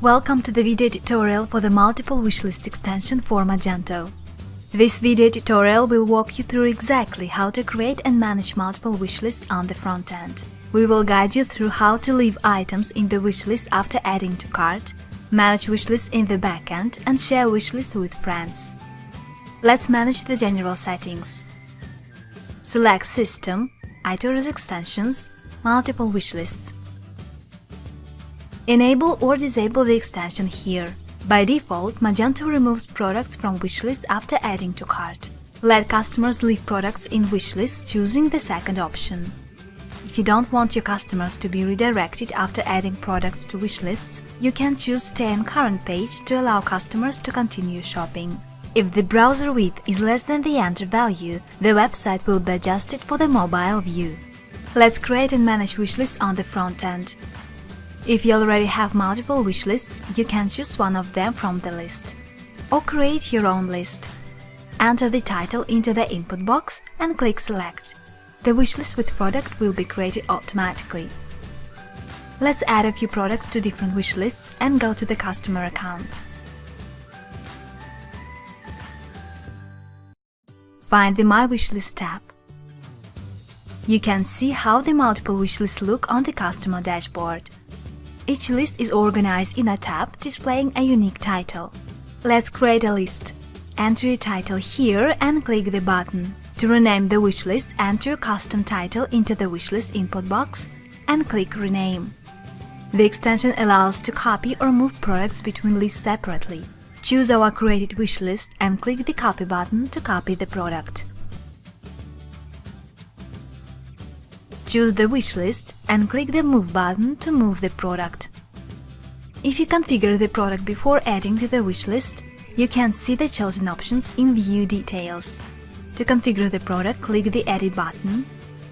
Welcome to the video tutorial for the multiple wishlist extension for Magento. This video tutorial will walk you through exactly how to create and manage multiple wishlists on the front end. We will guide you through how to leave items in the wishlist after adding to cart, manage wishlists in the backend, and share wishlists with friends. Let's manage the general settings. Select System, ITORIS Extensions, Multiple Wishlists. Enable or disable the extension here. By default, Magento removes products from wishlists after adding to cart. Let customers leave products in wishlists, choosing the second option. If you don't want your customers to be redirected after adding products to wishlists, you can choose Stay on Current Page to allow customers to continue shopping. If the browser width is less than the enter value, the website will be adjusted for the mobile view. Let's create and manage wishlists on the front end. If you already have multiple wishlists, you can choose one of them from the list. Or create your own list. Enter the title into the input box and click Select. The wishlist with product will be created automatically. Let's add a few products to different wishlists and go to the customer account. Find the My Wishlist tab. You can see how the multiple wishlists look on the customer dashboard. Each list is organized in a tab displaying a unique title. Let's create a list. Enter your title here and click the button. To rename the wishlist, enter your custom title into the wishlist input box and click Rename. The extension allows to copy or move products between lists separately. Choose our created wishlist and click the Copy button to copy the product. Choose the wishlist and click the Move button to move the product. If you configure the product before adding to the wishlist, you can see the chosen options in View Details. To configure the product, click the Edit button,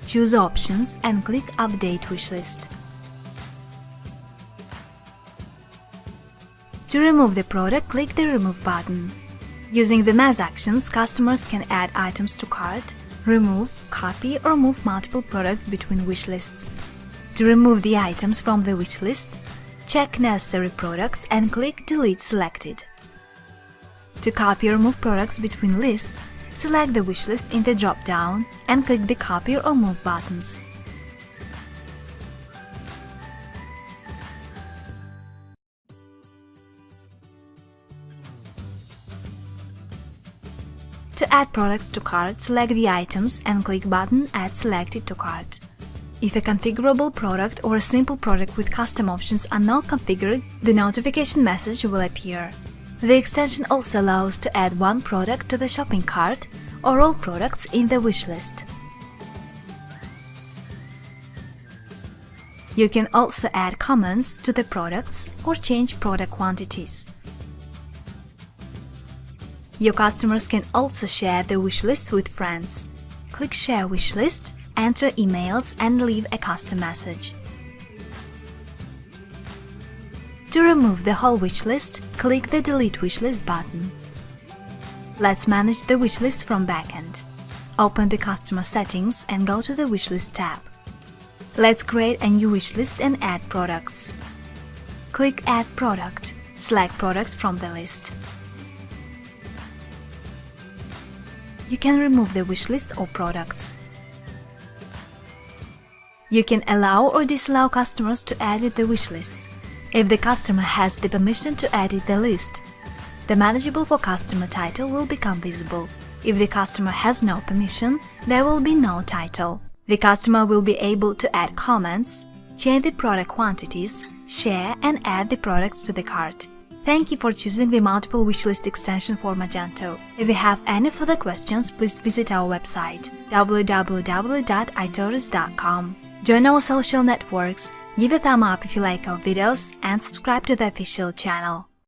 choose Options and click Update Wishlist. To remove the product, click the Remove button. Using the Mass actions, customers can add items to cart, remove, copy or move multiple products between wishlists. To remove the items from the wishlist, check Necessary Products and click Delete Selected. To copy or move products between lists, select the wishlist in the drop-down and click the Copy or Move buttons. To add products to cart, select the items and click button Add Selected to Cart. If a configurable product or a simple product with custom options are not configured, the notification message will appear. The extension also allows to add one product to the shopping cart or all products in the wishlist. You can also add comments to the products or change product quantities. Your customers can also share the wishlist with friends. Click Share Wishlist, enter emails and leave a custom message. To remove the whole wishlist, click the Delete Wishlist button. Let's manage the wishlist from Backend. Open the Customer Settings and go to the Wishlist tab. Let's create a new wishlist and add products. Click Add Product, select products from the list. You can remove the wishlist or products. You can allow or disallow customers to edit the wishlists. If the customer has the permission to edit the list, the Manageable for Customer title will become visible. If the customer has no permission, there will be no title. The customer will be able to add comments, change the product quantities, share and add the products to the cart. Thank you for choosing the multiple wishlist extension for Magento. If you have any further questions, please visit our website www.itoris.com. Join our social networks, give a thumb up if you like our videos, and subscribe to the official channel.